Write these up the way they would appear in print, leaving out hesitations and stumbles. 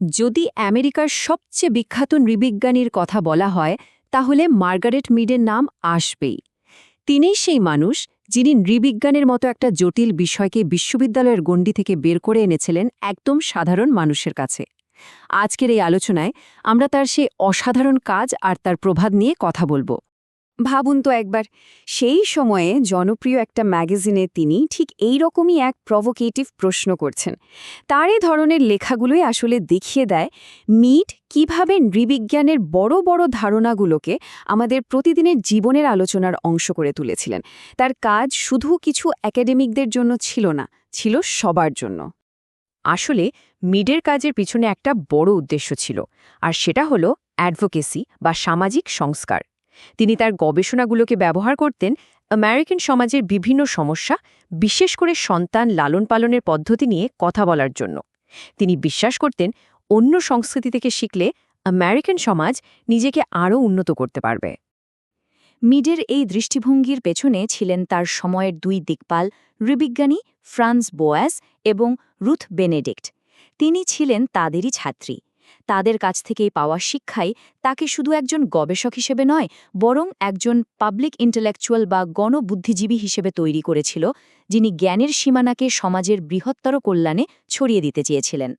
যদি আমেরিকার সবচেয়ে বিখ্যাত নৃবিজ্ঞানীর কথা বলা হয় তাহলে মার্গারেট মিডের নাম আসবেই। তিনিই সেই মানুষ যিনি নৃবিজ্ঞানের মতো একটা জটিল বিষয়কে বিশ্ববিদ্যালয়ের গণ্ডি থেকে বের করে এনেছিলেন একদম সাধারণ মানুষের কাছে। আজকের এই আলোচনায় আমরা তার সেই অসাধারণ কাজ আর তার প্রভাব নিয়ে কথা বলবো। ভাবুন তো একবার, সেই সময়ে জনপ্রিয় একটা ম্যাগাজিনে তিনি ঠিক এই রকমই এক প্রভোকেটিভ প্রশ্ন করছেন। তার এই ধরনের লেখাগুলোই আসলে দেখিয়ে দেয় মিড কিভাবে নৃবিজ্ঞানের বড় বড় ধারণাগুলোকে আমাদের প্রতিদিনের জীবনের আলোচনার অংশ করে তুলেছিলেন। তার কাজ শুধু কিছু একাডেমিকদের জন্য ছিল না, ছিল সবার জন্য। আসলে মিডের কাজের পিছনে একটা বড় উদ্দেশ্য ছিল, আর সেটা হলো অ্যাডভোকেসি বা সামাজিক সংস্কার। তিনি তার গবেষণাগুলোকে ব্যবহার করতেন আমেরিকান সমাজের বিভিন্ন সমস্যা, বিশেষ করে সন্তান লালন পালনের পদ্ধতি নিয়ে কথা বলার জন্য। তিনি বিশ্বাস করতেন অন্য সংস্কৃতি থেকে শিখলে আমেরিকান সমাজ নিজেকে আরও উন্নত করতে পারবে। মিডের এই দৃষ্টিভঙ্গির পেছনে ছিলেন তার সময়ের দুই দিকপাল, নৃবিজ্ঞানী ফ্রান্স বোয়াস এবং রুথ বেনেডিক্ট। তিনি ছিলেন তাদেরই ছাত্রী। তাদের কাছ থেকেই পাওয়া শিক্ষাই তাকে শুধু একজন গবেষক হিসেবে নয়, বরং একজন পাবলিক ইন্টেলেকচুয়াল বা গণবুদ্ধিজীবী হিসেবে তৈরি করেছিল, যিনি জ্ঞানের সীমানাকে সমাজের বৃহত্তর কল্যাণে ছড়িয়ে দিতে চেয়েছিলেন।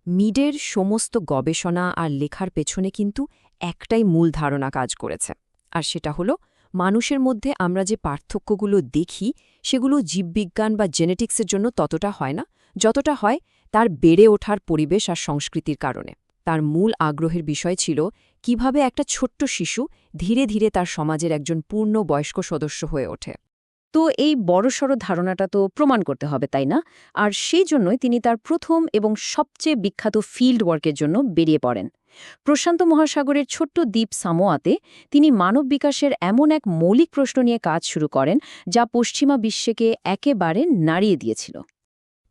মিডের সমস্ত গবেষণা আর লেখার পেছনে কিন্তু একটাই মূল ধারণা কাজ করেছে, আর সেটা হলো মানুষের মধ্যে আমরা যে পার্থক্যগুলো দেখি সেগুলো জীববিজ্ঞান বা জেনেটিক্সের জন্য ততটা হয় না যতটা হয় তার বেড়ে ওঠার পরিবেশ আর সংস্কৃতির কারণে। তার মূল আগ্রহের বিষয় ছিল কিভাবে একটা ছোট্ট শিশু ধীরে ধীরে তার সমাজের একজন পূর্ণ বয়স্ক সদস্য হয়ে ওঠে। তো এই বড়সড় ধারণাটা তো প্রমাণ করতে হবে, তাই না? আর সেই জন্যই তিনি তার প্রথম এবং সবচেয়ে বিখ্যাত ফিল্ড ওয়ার্কের জন্য বেরিয়ে পড়েন। প্রশান্ত মহাসাগরের ছোট্ট দ্বীপ সামোয়াতে তিনি মানব বিকাশের এমন এক মৌলিক প্রশ্ন নিয়ে কাজ শুরু করেন যা পশ্চিমা বিশ্বকে একেবারে নাড়িয়ে দিয়েছিল।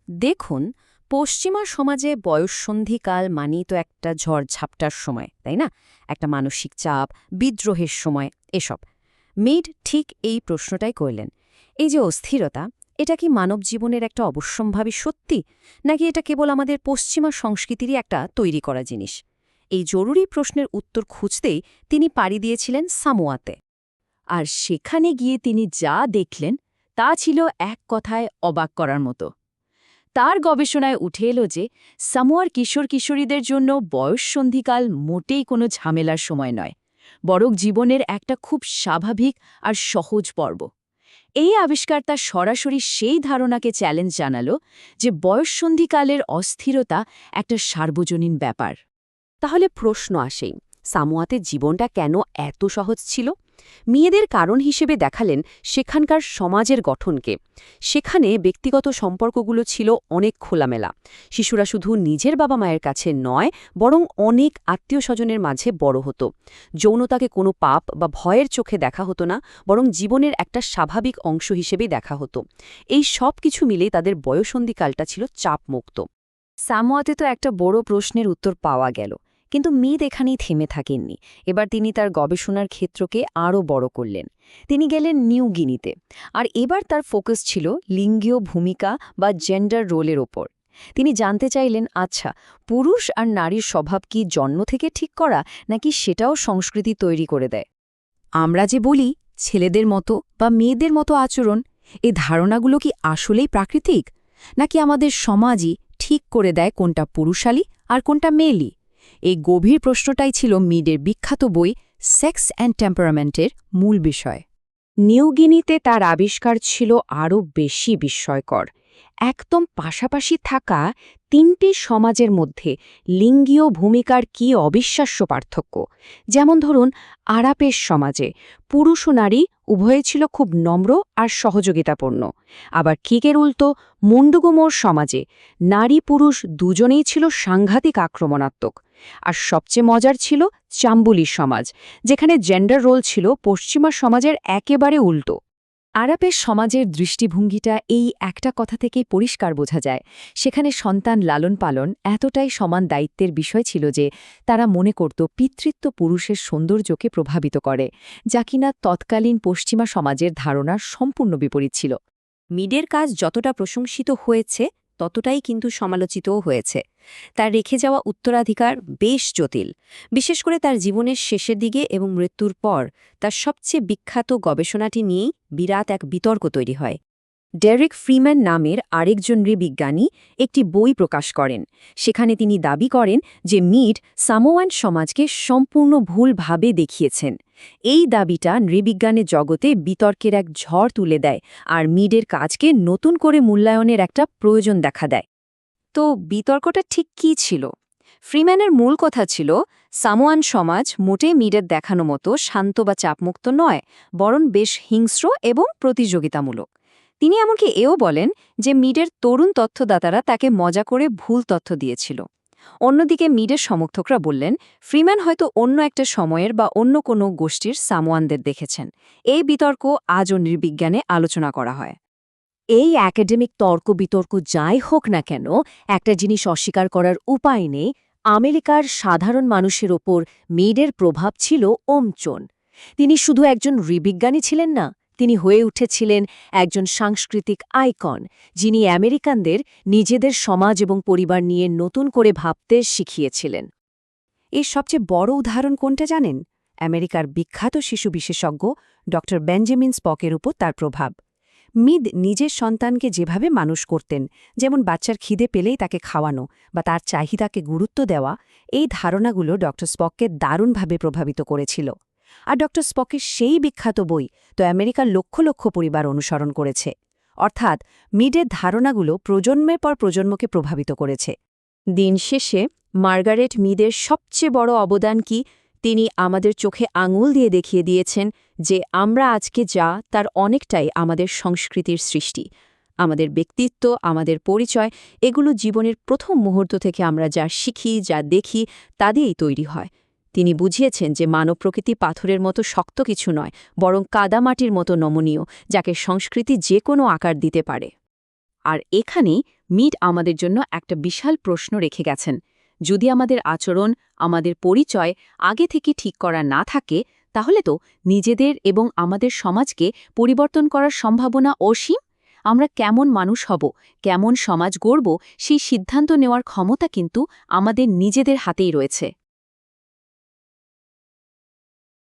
দেখুন, পশ্চিমা সমাজে বয়ঃসন্ধিকাল মানেই তো একটা ঝড়ঝাপটার সময়, তাই না? একটা মানসিক চাপ, বিদ্রোহের সময়, এসব। মিড ঠিক এই প্রশ্নটাই করলেন, এই যে অস্থিরতা, এটা কি মানব জীবনের একটা অবশ্যম্ভাবী সত্যি, নাকি এটা কেবল আমাদের পশ্চিমা সংস্কৃতিরই একটা তৈরি করা জিনিস? এই জরুরি প্রশ্নের উত্তর খুঁজতেই তিনি পাড়ি দিয়েছিলেন সামোয়াতে। আর সেখানে গিয়ে তিনি যা দেখলেন তা ছিল এক কথায় অবাক করার মতো। তার গবেষণায় উঠে এলো যে সামোয়ার কিশোর কিশোরীদের জন্য বয়ঃসন্ধিকাল মোটেই কোনো ঝামেলার সময় নয়, বরং জীবনের একটা খুব স্বাভাবিক আর সহজ পর্ব। এই আবিষ্কার তার সরাসরি সেই ধারণাকে চ্যালেঞ্জ জানালো যে বয়ঃসন্ধিকালের অস্থিরতা একটা সার্বজনীন ব্যাপার। তাহলে প্রশ্ন আসেই, সামোয়াতে জীবনটা কেন এত সহজ ছিল? মেয়েদের কারণ হিসেবে দেখালেন সেখানকার সমাজের গঠনকে। সেখানে ব্যক্তিগত সম্পর্কগুলো ছিল অনেক খোলামেলা। শিশুরা শুধু নিজের বাবা মায়ের কাছে নয়, বরং অনেক আত্মীয় স্বজনের মাঝে বড় হতো। যৌনতাকে কোনো পাপ বা ভয়ের চোখে দেখা হতো না, বরং জীবনের একটা স্বাভাবিক অংশ হিসেবেই দেখা হতো। এই সব কিছু মিলেই তাদের বয়ঃসন্ধিকালটা ছিল চাপমুক্ত। সামোয়াতে তো একটা বড় প্রশ্নের উত্তর পাওয়া গেল, কিন্তু মিড এখানেই থেমে থাকেননি। এবার তিনি তার গবেষণার ক্ষেত্রকে আরও বড় করলেন। তিনি গেলেন নিউ গিনিতে, আর এবার তার ফোকাস ছিল লিঙ্গীয় ভূমিকা বা জেন্ডার রোলের ওপর। তিনি জানতে চাইলেন, আচ্ছা, পুরুষ আর নারীর স্বভাব কি জন্ম থেকে ঠিক করা, নাকি সেটাও সংস্কৃতি তৈরি করে দেয়? আমরা যে বলি ছেলেদের মতো বা মেয়েদের মতো আচরণ, এই ধারণাগুলো কি আসলেই প্রাকৃতিক, নাকি আমাদের সমাজই ঠিক করে দেয় কোনটা পুরুষালী আর কোনটা মেয়েলি? এই গভীর প্রশ্নটাই ছিল মিডের বিখ্যাত বই সেক্স অ্যান্ড টেম্পারামেন্টের মূল বিষয়। নিউ গিনিতে তার আবিষ্কার ছিল আরও বেশি বিস্ময়কর। একদম পাশাপাশি থাকা তিনটি সমাজের মধ্যে লিঙ্গীয় ভূমিকার কি অবিশ্বাস্য পার্থক্য। যেমন ধরুন, আরাপের সমাজে পুরুষ ও নারী উভয়ে ছিল খুব নম্র আর সহযোগিতাপূর্ণ। আবার কিকের উল্টো মুন্ডুগুমোর সমাজে নারী পুরুষ দুজনেই ছিল সাংঘাতিক আক্রমণাত্মক। আর সবচেয়ে মজার ছিল চাম্বুলির সমাজ, যেখানে জেন্ডার রোল ছিল পশ্চিমা সমাজের একেবারে উল্টো। আরাপের সমাজের দৃষ্টিভঙ্গিটা এই একটা কথা থেকেই পরিষ্কার বোঝা যায়। সেখানে সন্তান লালন পালন এতটাই সমান দায়িত্বের বিষয় ছিল যে তারা মনে করত পিতৃত্ব পুরুষের সৌন্দর্যকে প্রভাবিত করে, যা কিনা তৎকালীন পশ্চিমা সমাজের ধারণার সম্পূর্ণ বিপরীত ছিল। মিডের কাজ যতটা প্রশংসিত হয়েছে, ততটাই কিন্তু সমালোচিতও হয়েছে। তার রেখে যাওয়া উত্তরাধিকার বেশ জটিল, বিশেষ করে তার জীবনের শেষের দিকে এবং মৃত্যুর পর তার সবচেয়ে বিখ্যাত গবেষণাটি নিয়েই বিরাট এক বিতর্ক তৈরি হয়। ডেরেক ফ্রিম্যান নামের আরেকজন নৃবিজ্ঞানী একটি বই প্রকাশ করেন। সেখানে তিনি দাবি করেন যে মিড সামোয়ান সমাজকে সম্পূর্ণ ভুলভাবে দেখিয়েছেন। এই দাবিটা নৃবিজ্ঞানের জগতে বিতর্কের এক ঝড় তুলে দেয় আর মিডের কাজকে নতুন করে মূল্যায়নের একটা প্রয়োজন দেখা দেয়। তো বিতর্কটা ঠিক কী ছিল? ফ্রিম্যানের মূল কথা ছিল সামোয়ান সমাজ মোটেই মিডের দেখানো মতো শান্ত বা চাপমুক্ত নয়, বরং বেশ হিংস্র এবং প্রতিযোগিতামূলক। তিনি এমনকি এও বলেন যে মিডের তরুণ তথ্যদাতারা তাকে মজা করে ভুল তথ্য দিয়েছিল। অন্যদিকে মিডের সমর্থকরা বললেন ফ্রিম্যান হয়তো অন্য একটা সময়ের বা অন্য কোনো গোষ্ঠীর সামোয়ানদের দেখেছেন। এই বিতর্ক আজও নৃবিজ্ঞানে আলোচনা করা হয়। এই একাডেমিক তর্ক বিতর্ক যাই হোক না কেন, একটা জিনিস অস্বীকার করার উপায় নেই, আমেরিকার সাধারণ মানুষের ওপর মিডের প্রভাব ছিল অমচন। তিনি শুধু একজন নৃবিজ্ঞানী ছিলেন না, তিনি হয়ে উঠেছিলেন একজন সাংস্কৃতিক আইকন, যিনি আমেরিকানদের নিজেদের সমাজ এবং পরিবার নিয়ে নতুন করে ভাবতে শিখিয়েছিলেন। এর সবচেয়ে বড় উদাহরণ কোনটা জানেন? আমেরিকার বিখ্যাত শিশু বিশেষজ্ঞ ড. বেঞ্জামিন স্পকের উপর তার প্রভাব। মিড নিজের সন্তানকে যেভাবে মানুষ করতেন, যেমন বাচ্চার খিদে পেলেই তাকে খাওয়ানো বা তার চাহিদাকে গুরুত্ব দেওয়া, এই ধারণাগুলো ড. স্পককে দারুণভাবে প্রভাবিত করেছিল। আর ড. স্পকের সেই বিখ্যাত বই তো আমেরিকার লক্ষ লক্ষ পরিবার অনুসরণ করেছে। অর্থাৎ মিডের ধারণাগুলো প্রজন্মের পর প্রজন্মকে প্রভাবিত করেছে। দিন শেষে মার্গারেট মিডের সবচেয়ে বড় অবদান কি? তিনি আমাদের চোখে আঙুল দিয়ে দেখিয়ে দিয়েছেন যে আমরা আজকে যা, তার অনেকটাই আমাদের সংস্কৃতির সৃষ্টি। আমাদের ব্যক্তিত্ব, আমাদের পরিচয়, এগুলো জীবনের প্রথম মুহূর্ত থেকে আমরা যা শিখি, যা দেখি, তা দিয়েই তৈরি হয়। তিনি বুঝিয়েছেন যে মানব প্রকৃতি পাথরের মতো শক্ত কিছু নয়, বরং কাদামাটির মতো নমনীয়, যাকে সংস্কৃতি যে কোনো আকার দিতে পারে। আর এখানেই মিড আমাদের জন্য একটা বিশাল প্রশ্ন রেখে গেছেন। যদি আমাদের আচরণ, আমাদের পরিচয় আগে থেকে ঠিক করা না থাকে, তাহলে তো নিজেদের এবং আমাদের সমাজকে পরিবর্তন করার সম্ভাবনা অসীম। আমরা কেমন মানুষ হব, কেমন সমাজ গড়ব, সেই সিদ্ধান্ত নেওয়ার ক্ষমতা কিন্তু আমাদের নিজেদের হাতেই রয়েছে।